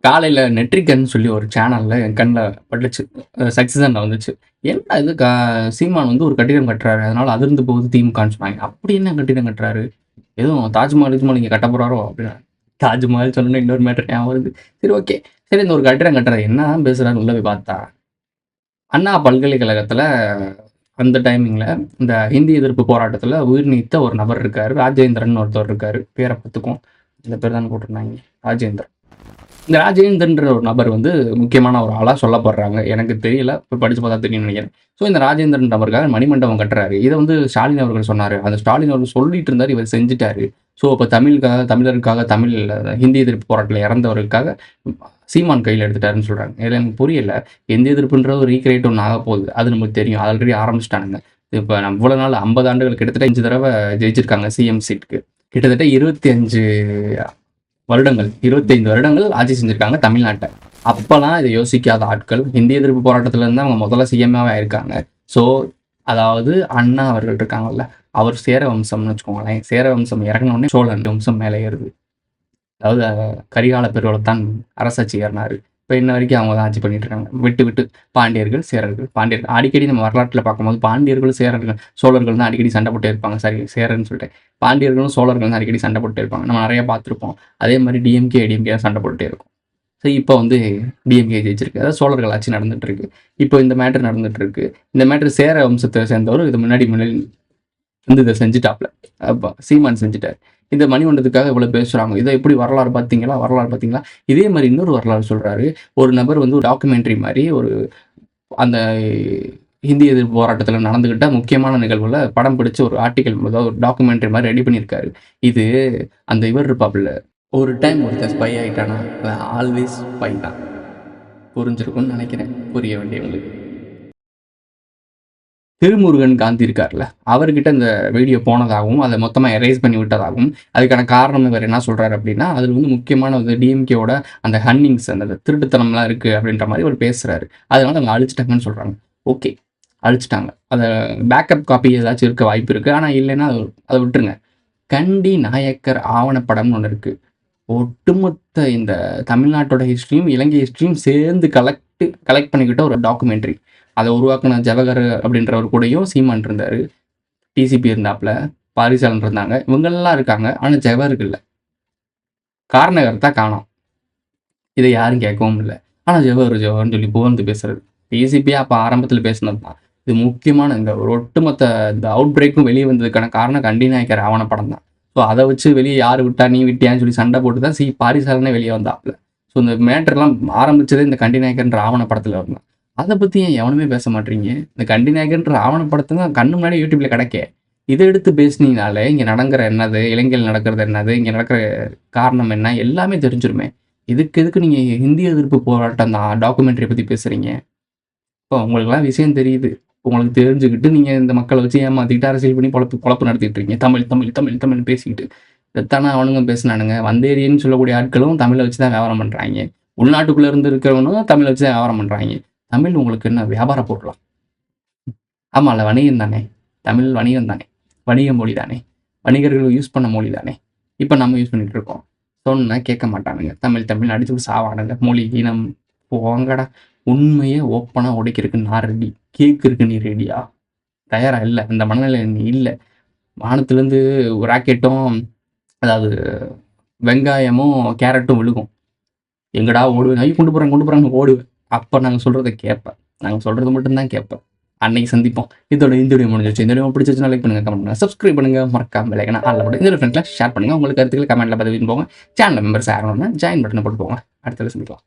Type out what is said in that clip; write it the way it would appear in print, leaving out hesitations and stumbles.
காலையில நெட்ரிகன்னு சொல்லி ஒரு சேனல்ல என் கண்ல பட்டுச்சு. சக்சஸன்ல வந்துச்சு. என்ன இது சீமான் வந்து ஒரு கட்டிடம் கட்டுறாரு. அதனால அதிர்ந்து போகுது திமுகன்னு சொன்னாங்க. அப்படி என்ன கட்டிடம் கட்டுறாரு? எதுவும் தாஜ்மஹால் கிஜ்மஹால் இங்க கட்டப் போறாரோ? அப்படின்னா தாஜ்மஹால் சொன்னோனே இன்னொரு மேட்டர் ஞாபகம் வருது. சரி ஓகே. சரி இந்த ஒரு கட்டிடம் கட்டுறாரு. என்னதான் பேசுறாருன்னு உள்ள போய் பார்த்தா, அண்ணா பல்கலைக்கழகத்துல அந்த டைமிங்ல இந்த ஹிந்தி எதிர்ப்பு போராட்டத்துல உயிர் நீத்த ஒரு நபர் இருக்காரு. ராஜேந்திரன் ஒருத்தர் இருக்காரு. பேர பார்த்துக்குவோம். இந்த பேர் தானே போட்டிருந்தாங்க. ராஜேந்திரன். இந்த ராஜேந்திரன்ற ஒரு நபர் வந்து முக்கியமான ஒரு ஆளா சொல்லப்படுறாங்க. எனக்கு தெரியல. போய் படிச்சு பார்த்தா தெரியும்னு நினைக்கிறேன். ஸோ இந்த ராஜேந்திரன் நபருக்காக மணிமண்டபம் கட்டுறாரு. இத வந்து ஸ்டாலின் அவர்கள் சொன்னாரு. அந்த ஸ்டாலின் அவர்கள் சொல்லிட்டு இருந்தாரு. இவர் செஞ்சுட்டாரு. ஸோ அப்ப தமிழருக்காக ஹிந்தி எதிர்ப்பு போராட்டத்துல இறந்தவருக்காக சீமான் கையில எடுத்துட்டாருன்னு சொல்றாங்க. இதுல எனக்கு புரியல. எந்த எதிர்ப்புன்றது ஒரு ரீக்ரியேட் ஒண்ணு ஆகப்போகுது. அது நமக்கு தெரியும். ஆல்ரெடி ஆரம்பிச்சுட்டானுங்க. இப்ப நம்ம இவ்வளவு நாள் 50 ஆண்டுகள் கிட்டத்தட்ட 5 தடவ ஜெயிச்சிருக்காங்க சிஎம் சீட்க்கு. கிட்டத்தட்ட 25 வருடங்கள் 25 வருடங்கள் ஆட்சி செஞ்சிருக்காங்க தமிழ்நாட்டை. அப்பெல்லாம் இதை யோசிக்காத ஆட்கள் ஹிந்தி எதிர்ப்பு போராட்டத்துல இருந்து அவங்க முதல்ல சிஎம்மாவே ஆயிருக்காங்க. ஸோ அதாவது அண்ணா அவர்கள் இருக்காங்கல்ல, அவர் சேர வம்சம்னு வச்சுக்கோங்களேன். சேர வம்சம் இறங்கினோடனே சோழன் வம்சம் மேலே ஏறுது. அதாவது கரிகால பெருவளத்தான் அரசாட்சி ஏறினாரு. இப்போ இன்ன வரைக்கும் அவங்க தான் ஆட்சி பண்ணிட்டு இருக்காங்க. விட்டு விட்டு பாண்டியர்கள், சேரர்கள், பாண்டியர்கள் அடிக்கடி நம்ம வரலாற்றில் பார்க்கும்போது பாண்டியர்களும் சேரர்கள், சோழர்கள் தான் அடிக்கடி சண்டை போட்டே இருப்பாங்க. சரி சேரன்னு சொல்லிட்டேன். பாண்டியர்களும் சோழர்கள் தான் அடிக்கடி சண்டை போட்டே இருப்பாங்க. நம்ம நிறைய பார்த்துருப்போம். அதே மாதிரி டிஎம்கே ஏடிஎம்கே சண்டை போட்டுட்டே இருக்கும். ஸோ இப்போ வந்து டிஎம்கே ஜெயிச்சிருக்கு. அதாவது சோழர்கள் ஆட்சி நடந்துட்டு இருக்கு. இப்போ இந்த மேட்டர் நடந்துட்டு இருக்கு. இந்த மேட்டர் சேர வம்சத்தை சேர்ந்தவர் இது முன்னாடி வந்து இதை செஞ்சுட்டாப்ல. சீமான் செஞ்சுட்டார். இந்த மணிமண்டபத்துக்காக இவ்வளவு பேசுறாங்க. இதை எப்படி வரலாறு பார்த்தீங்களா? இதே மாதிரி இன்னொரு வரலாறு சொல்றாரு. ஒரு நபர் வந்து ஒரு டாக்குமெண்ட்ரி மாதிரி ஒரு அந்த ஹிந்தி எதிர்ப்பு போராட்டத்துல நடந்துகிட்ட முக்கியமான நிகழ்வுல படம் பிடிச்சு ஒரு ஆர்டிகல் அதாவது ஒரு டாக்குமெண்ட்ரி மாதிரி ரெடி பண்ணியிருக்காரு. இது அந்த இவர் இருப்பாப்புல, ஒரு டைம் ஒருத்தன் ஸ்பை ஆயிட்டானா ஆல்வேஸ் ஸ்பை தான். புரிஞ்சிருக்கும்னு நினைக்கிறேன். புரிய வேண்டியவங்களுக்கு. திருமுருகன் காந்தி இருக்கார்ல, அவர்கிட்ட இந்த வீடியோ போனதாகவும் அதை மொத்தமா எரேஸ் பண்ணி விட்டதாகவும் அதுக்கான காரணம் இவர் என்ன சொல்றாரு அப்படின்னா, அதில் வந்து முக்கியமான வந்து டிஎம்கேவோட அந்த ஹன்னிங்ஸ் அந்த திருட்டுத்தனம்லாம் இருக்கு அப்படின்ற மாதிரி அவர் பேசுறாரு. அதனால அவங்க அழிச்சிட்டாங்கன்னு சொல்றாங்க. ஓகே, அழிச்சிட்டாங்க. அதை பேக்கப் காப்பி ஏதாச்சும் இருக்க வாய்ப்பு இருக்கு. ஆனா இல்லைன்னா அதை விட்டுருங்க. கண்டி நாயக்கர் ஆவணப்படம்னு ஒன்று இருக்கு. ஒட்டுமொத்த இந்த தமிழ்நாட்டோட ஹிஸ்டரியும் இலங்கை ஹிஸ்டரியும் சேர்ந்து கலெக்ட் பண்ணிக்கிட்ட ஒரு டாக்குமெண்ட்ரி. அதை உருவாக்குன ஜவஹர் அப்படின்றவர் கூடயும் சீமான் இருந்தாரு. டிசிபி இருந்தாப்புல, பாரிசாலன் இருந்தாங்க. இவங்கெல்லாம் இருக்காங்க. ஆனால் ஜவஹருக்கு இல்லை. காரணகர்த்தா காணோம். இதை யாரும் கேட்கவும் இல்லை. ஆனால் ஜவஹர்னு சொல்லி புகழ்ந்து பேசுறது டிசிபியா அப்போ ஆரம்பத்தில் பேசினது தான். இது முக்கியமான இந்த ஒரு ஒட்டுமொத்த இந்த அவுட் பிரேக்கும் வெளியே வந்ததுக்கான காரணம் கண்டி நாயக்கர் ஆவணப்படம் தான். ஸோ அதை வச்சு வெளியே யார் விட்டா நீ விட்டியான்னு சொல்லி சண்டை போட்டு தான் பாரிசாலனே வெளியே வந்தாப்புல. ஸோ இந்த மேட்டர்லாம் ஆரம்பிச்சதே இந்த கண்டி நாயக்கர்ன்ற ஆவணப்படத்தில் இருந்தான். அதை பற்றி ஏன் எவனுமே பேச மாட்டீங்க? இந்த கண்டி நாயக்கன்ற ஆவணப்படத்தை தான் கண்ணு முன்னாடி யூடியூப்ல கிடைக்க. இதை எடுத்து பேசினீங்கனாலே இங்கே நடக்கிற என்னது, இலங்கையில் நடக்கிறது என்னது, இங்கே நடக்கிற காரணம் என்ன எல்லாமே தெரிஞ்சிருமே. எதுக்கு நீங்கள் ஹிந்தி எதிர்ப்பு போராட்டம் தான் டாக்குமெண்ட்ரி பற்றி பேசுகிறீங்க? இப்போ உங்களுக்குலாம் விஷயம் தெரியுது. உங்களுக்கு தெரிஞ்சுக்கிட்டு நீங்கள் இந்த மக்களை வச்சு ஏமாற்றிக்கிட்டு அரசியல் பண்ணி பொழப்பு நடத்திட்டு இருக்கீங்க. தமிழ் பேசிக்கிட்டு இதைத்தானே அவனுங்க பேசினானுங்க. வந்தேரியன்னு சொல்லக்கூடிய ஆட்களும் தமிழை வச்சு தான் வியாபாரம் பண்ணுறாங்க. உள்நாட்டுக்குள்ளே இருந்து இருக்கிறவனும் தமிழை வச்சு தான் வியாபாரம் பண்ணுறாங்க. தமிழ் உங்களுக்கு என்ன வியாபார பொருளா? ஆமாம்ல, வணிகம் தானே. தமிழ் வணிகம் தானே. வணிக மொழி தானே. வணிகர்கள் யூஸ் பண்ண மொழி தானே. இப்போ நம்ம யூஸ் பண்ணிட்டு இருக்கோம். சொன்னா கேட்க மாட்டானுங்க. தமிழ் அடிச்சு சாவானுங்க. மொழி இனம் போங்கடா. உண்மையை ஓப்பனா உடைக்கிறதுக்கு நான் ரெடி. கேட்கறதுக்கு நீ ரெடியா? தயாரா இல்லை. அந்த மனநிலை நீ இல்லை. வானத்துலேருந்து ராக்கெட்டும் அதாவது வெங்காயமும் கேரட்டும் விழுகும். எங்கடா ஓடுவேன்? ஐயோ கொண்டு போகிறாங்க ஓடுவேன். அப்போ நாங்கள் சொல்கிறத கேட்பேன். நாங்கள் சொல்கிறது மட்டும்தான் கேட்பேன். அன்னைக்கு சந்திப்போம். இதோட இந்த வீடியோ முடிஞ்சிச்சு. இந்த வீடியோ பிடிச்சிச்சுன்னா லைக் பண்ணுங்க, கமெண்ட் பண்ணுங்க, சப்ஸ்கிரைப் பண்ணுங்க, மறக்காம பெல் ஐகானை ஆல்ல போட்டு இந்த ஃப்ரெண்ட்ஸ்லாம் ஷேர் பண்ணுங்க. உங்களுக்கு கருத்துக்களை கமெண்ட்ல பதிவு போங்க. சேனல் மெம்பர்ஸ் ஆகணும்னா ஜாயின் பட்டனை போட்டு போங்க. அடுத்த சந்திக்கலாம்.